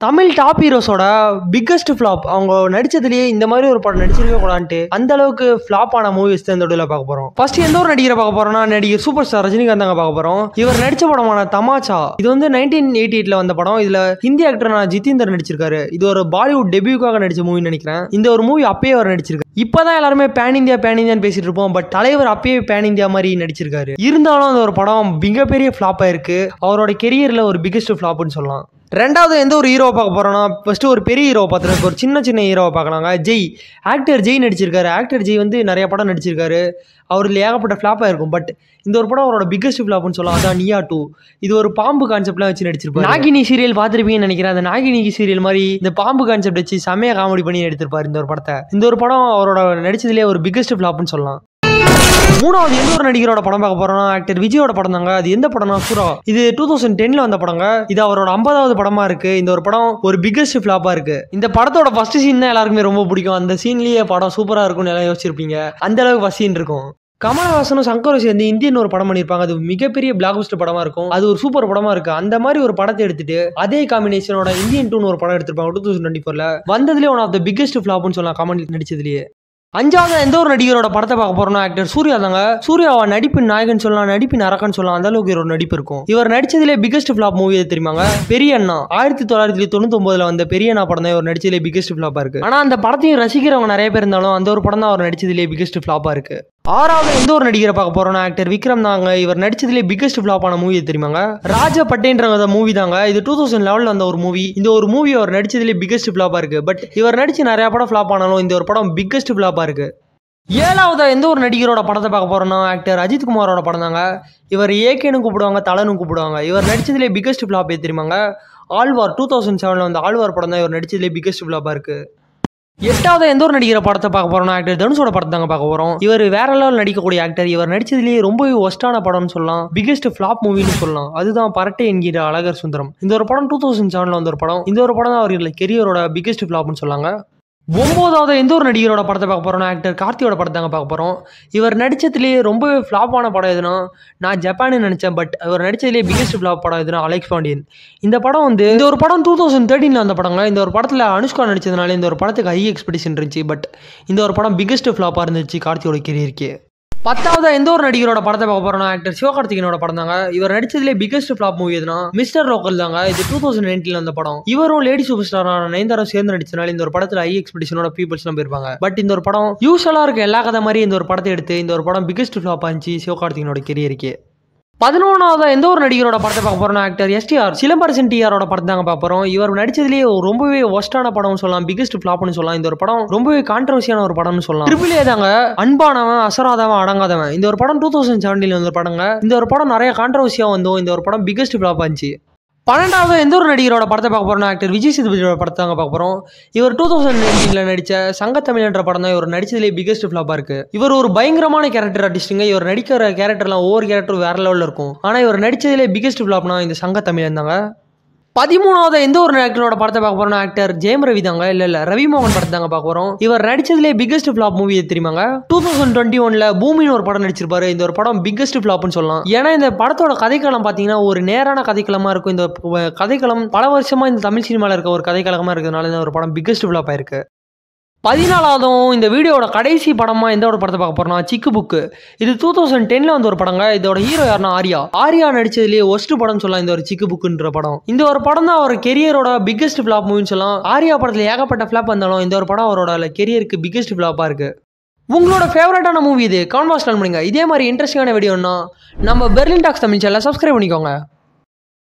Tamil top ஹீரோஸோட biggest flop. அவங்க நடிச்சதுலேயே இந்த மாதிரி ஒரு படம் நடிச்சிருக்க கூடாதுன்ட்டு அந்த அளவுக்கு ஃப்ளாப் ஆன மூவிஸ் தான் இந்த வீடியோல பார்க்க போறோம். ஃபர்ஸ்ட் எந்த ஒரு நடிகரை பார்க்க போறோம்னா நடிகர் சூப்பர் ஸ்டார் ரஜினிகாந்த் தாங்க பார்க்க போறோம். இவர் நடிச்ச படமான தமாஷா. இது வந்து 1988 வந்த படம். இதுல ஹிந்தி ஆக்டர் ஜிதேந்தர் நடிச்சிருக்காரு. இது ஒரு பாலிவுட் டெபியூக்காக நடிச்ச மூவி நினைக்கிறேன். இந்த ஒரு மூவி அப்பயே அவர் நடிச்சிருக்காரு. இப்பதான் எல்லாருமே பேன் இந்தியான்னு பேசிட்டு இருப்போம். பட் தலைவர் அப்பயே பேன் இந்தியா மாதிரி நடிச்சிருக்காரு. இருந்தாலும் அந்த ஒரு படம் மிகப்பெரிய ஃபிளாப் ஆயிருக்கு. அவரோட கெரியர்ல ஒரு பிக்கஸ்ட் ஃபிளாப்னு சொல்லலாம். ரெண்டாவது எந்த ஒரு ஹீரோவை பார்க்க போறோம்னா ஃபர்ஸ்ட் ஒரு பெரிய ஹீரோவை பார்த்துருக்கோம். ஒரு சின்ன ஹீரோவை பார்க்கலாங்க. ஜெய். ஆக்டர் ஜெய் நடிச்சிருக்காரு. ஆக்டர் ஜெய் வந்து நிறைய படம் நடிச்சிருக்காரு. அவரில் ஏகப்பட்ட ஃபிளாப்பாக இருக்கும். பட் இந்த ஒரு படம் அவரோட பிக்கஸ்ட் ஃபிளாப்னு சொல்லலாம். அதான் நியா 2. இது ஒரு பாம்பு கான்செப்ட்லாம் வச்சு நடிச்சிருப்பாரு. நாகினி சீரியல் பார்த்துருப்பீங்கன்னு நினைக்கிறேன். அந்த நாகினி சீரியல் மாதிரி இந்த பாம்பு கான்செப்ட் வச்சு செமையாக காமெடி பண்ணி எடுத்திருப்பாரு இந்த ஒரு படத்தை. இந்த ஒரு படம் அவரோட நடிச்சதுலேயே ஒரு பிக்கஸ்ட் ஃபிளாப்னு சொல்லலாம். மூணாவது எந்த ஒரு நடிகரோட படம் பார்க்க போறோம்னா ஆக்டர் விஜயோட படம் தாங்க. அது எந்த படம்னா சூரா. இது 2010 வந்த படங்க. இது அவரோட 50வது படமா இருக்கு. இந்த ஒரு படம் ஒரு பிக்கஸ்ட் ஃபிளாப்பா இருக்கு. இந்த படத்தோட ஃபர்ஸ்ட் சீன் தான் எல்லாருக்குமே ரொம்ப பிடிக்கும். அந்த சீன்லயே படம் சூப்பரா இருக்கும்னு எல்லாம் யோசிச்சிருப்பீங்க. அந்த அளவுக்கு ஃபர்ஸ்ட் சீன் இருக்கும். கமலஹாசனும் சங்கரும் சேர்ந்து இந்தியன் ஒரு படம் பண்ணியிருப்பாங்க. அது மிகப்பெரிய பிளாக் பஸ்டர் படமா இருக்கும். அது ஒரு சூப்பர் படமா இருக்கு. அந்த மாதிரி ஒரு படத்தை எடுத்துட்டு அதே காம்பினேஷனோட இந்தியன் 2 ஒரு படம் எடுத்திருப்பாங்க 2024 வந்ததுலேயே ஒன் ஆஃப் த பிக்கஸ்ட் ஃபிளாப்னு சொல்லலாம் கமல் நடிச்சதுலேயே. அஞ்சாவது எந்த ஒரு நடிகரோட படத்தை பார்க்க போறோம்னா ஆக்டர் சூர்யா தாங்க. சூர்யாவை நடிப்பின் நாயகன் சொல்லலாம், நடிப்பின் அரக்கன் சொல்லலாம். அந்த அளவுக்கு ஒரு நடிப்பு இருக்கும். இவர் நடிச்சதுலேயே பிக்கஸ்ட் ஃபிளாப் மூவி தெரியுமாங்க? பெரிய அண்ணா. 1999 வந்த பெரிய அண்ணா படம் தான் இவர் நடிச்சதுலேயே பிக்கஸ்ட் ஃபிளாப்பா இருக்கு. ஆனா அந்த படத்தையும் ரசிக்கிறவங்க நிறைய பேர் இருந்தாலும் அந்த ஒரு படம் தான் அவர் நடிச்சதுலேயே பிக்கஸ்ட் ஃபிளாப்பா இருக்கு. ஆறாவது எந்த ஒரு நடிகரை பார்க்க போறோம்னா ஆக்டர் விக்ரம் தாங்க. இவர் நடிச்சதுலேயே பிக்கஸ்ட் ஃபிளாப்பான மூவி தெரியுமாங்க? ராஜா பட்டேன்ற மூவி தாங்க. இது 2011 வந்த ஒரு மூவி. இந்த ஒரு மூவி அவர் நடிச்சதுலேயே பிக்கஸ்ட் ஃபிளாப்பா இருக்கு. பட் இவர் நடிச்சு நிறைய படம் ஃபிளாப் ஆனாலும் இந்த ஒரு படம் பிக்கஸ்ட் ஃபிளாப்பா இருக்கு. ஏழாவது எந்த ஒரு நடிகரோட படத்தை பார்க்க போறோம்னா ஆக்டர் அஜித் குமாரோட படம் தாங்க. இவர் ஏகேன்னு கூப்பிடுவாங்க, தலன்னு கூப்பிடுவாங்க. இவர் நடிச்சதுலேயே பிக்கஸ்ட் ஃபிளாப் தெரியுமாங்க? ஆழ்வார் 2007 வந்த ஆழ்வார் படம் தான் இவர் நடிச்சதுலேயே பிக்கஸ்ட் ஃபிளாப்பா இருக்கு. எட்டாவது எந்த ஒரு நடிகரை படத்தை பார்க்க போறோம்னா ஆக்டர் தனுஷோட படத்தை தாங்க பார்க்க போறோம். இவர் வேற லெவல் நடிக்கக்கூடிய ஆக்டர். இவர் நடிச்சதுலேயே ரொம்பவே ஒஸ்டான படம்னு சொல்லலாம், பிக்கஸ்ட் ஃபிளாப் மூவின்னு சொல்லலாம். அதுதான் பரட்டை என்கிற அழகர் சுந்தரம். இந்த ஒரு படம் 2007 வந்த ஒரு படம். இந்த ஒரு படம் தான் அவர்கள் கெரியரோட பிக்கஸ்ட் ஃபிளாப்னு சொல்லாங்க. ஒன்பதாவது எந்த ஒரு நடிகரோட படத்தை பார்க்க போறோம்னா ஆக்டர் கார்த்தியோட படத்தை தாங்க பார்க்க போறோம். இவர் நடிச்சதுலேயே ரொம்பவே ஃபிளாப்பான படம் எதுனா நான் ஜப்பான்னு நினைச்சேன். பட் இவர் நடிச்சதுலேயே பிக்கஸ்ட் ஃபிளாப் படம் எதுனா அலெக்ஸ் பாண்டியன். இந்த படம் வந்து இந்த ஒரு படம் 2013 வந்த படங்க. இந்த ஒரு படத்தில் அனுஷ்கா நடிச்சதுனால இந்த ஒரு படத்துக்கு ஹை எக்ஸ்பெக்டேஷன் இருந்துச்சு. பட் இந்த ஒரு படம் பிக்கஸ்ட் ஃபிளாப்பாக இருந்துச்சு கார்த்தியோட கெரியருக்கு. பத்தாவது எந்த ஒரு நடிகரோட படத்தை பார்க்க போறோம்னா ஆக்டர் சிவகார்த்திகேயனோட படம் தாங்க. இவர் நடிச்சதுலேயே பிக்கஸ்ட் ஃபிளாப் மூவி எதுனா மிஸ்டர் லோக்கல் தாங்க. இது 2019 வந்த படம். இவரும் லேடி சூப்பர் ஸ்டாரான நயன்தாரா சேர்ந்து நடிச்சதுனால இந்த ஒரு படத்துல ஹை எக்ஸ்பெக்டேஷனோட பீப்புள்ஸ் எல்லாம் போயிருப்பாங்க. பட் இந்த ஒரு படம் யூஸ்வலா இருக்க எல்லா கதை மாதிரி இந்த ஒரு படத்தை எடுத்து இந்த ஒரு படம் பிக்கஸ்ட் ஃபிளாப் ஆச்சு சிவகார்த்திகேயனோட கெரியருக்கு. 11வது எந்த ஒரு நடிகரோட படத்தை பார்க்க போறோம்னா ஆக்டர் எஸ்டிஆர் சிலம்பரசன் டிஆரோட படத்தை தாங்க பார்க்க போறோம். இவர் நடிச்சதுலேயே ரொம்பவே ஒஸ்டான படம்னு சொல்லலாம், பிக்கஸ்ட் ஃபிளாப்னு சொல்லலாம். இந்த ஒரு படம் ரொம்பவே கான்ட்ரவர்சியான ஒரு படம்னு சொல்லலாம். ட்ரிபிள் ஏ தாங்க. அன்பானவன் அசராதவன் அடங்காதவன். இந்த ஒரு படம் 2017 வந்த படங்க. இந்த ஒரு படம் நிறைய கான்ட்ரவர்சியா வந்தோம். இந்த ஒரு படம் பிக்கஸ்ட் ஃபிளாப் ஆச்சு. 12வது எந்த ஒரு நடிகரோட படத்தை பார்க்க போறோம்னா ஆக்டர் விஜய் சேதுபதியோட படத்தை தாங்க பார்க்க போறோம். இவர் 2019 நடிச்ச சங்கத்தமிழ் என்ற படம் தான் இவர் நடிச்சதுலேயே பிக்கஸ்ட் ஃபிளாப்பா இருக்கு. இவர் ஒரு பயங்கரமான கேரக்டர் ஆர்டிஸ்ட்டுங்க. இவர் நடிக்கிற கேரக்டர்லாம் ஒவ்வொரு கேரக்டரும் வேற லெவலில் இருக்கும். ஆனால் இவர் நடிச்சதுலேயே பிக்கஸ்ட் ஃபிளாப்னா இந்த சங்கத்தமிழன் தாங்க. 13வது எந்த ஒரு ஆக்டரோட படத்தை பார்க்க போறோம்னா ஆக்டர் ஜெயம் ரவி தாங்க. இல்ல ரவி மோகன் படத்தை தாங்க பார்க்க போறோம். இவர் நடிச்சதுலேயே பிக்கஸ்ட் ஃபிளாப் மூவி தெரியுமாங்க? 2021 பூமின்னு ஒரு படம் நடிச்சிருப்பாரு. இந்த ஒரு படம் பிக்கஸ்ட் ஃபிளாப்னு சொல்லலாம். ஏன்னா இந்த படத்தோட கதைக்களம் பார்த்தீங்கன்னா ஒரு நேரான கதைக்களமா இருக்கும். இந்த கதைக்களம் பல வருஷமா இந்த தமிழ் சினிமாவில் இருக்க ஒரு கதைக்களமா இருக்கிறதுனால இந்த ஒரு படம் பிக்கஸ்ட் ஃபிளாப் ஆயிருக்கு. 14வதும் இந்த வீடியோட கடைசி படமா எந்த ஒரு படத்தை பார்க்க போறோம்னா சிக்கு புக்கு. இது 2010 வந்த ஒரு படங்க. இதோட ஹீரோ யாருன்னா ஆர்யா நடிச்சதுலேயே ஒஸ்ட் படம் சொல்லலாம் இந்த ஒரு சிக்கு புக்குன்ற படம். இந்த ஒரு படம் தான் அவர் கெரியரோட பிக்கஸ்ட் ஃபிளாப் மூவின்னு சொல்லலாம். ஆர்யா படத்துல ஏகப்பட்ட ஃபிளாப் வந்தாலும் இந்த ஒரு படம் அவரோட கெரியருக்கு பிக்கஸ்ட் ஃபிளாப்பா இருக்கு. உங்களோட ஃபேவரட்டான மூவி இது கான்வாஸ் பண்ணுங்க. இதே மாதிரி இன்ட்ரெஸ்டிங்கான வீடியோன்னா நம்ம பெர்லின் டாக்ஸ் தமிழ் சேனலை சப்ஸ்கிரைப் பண்ணிக்கோங்க.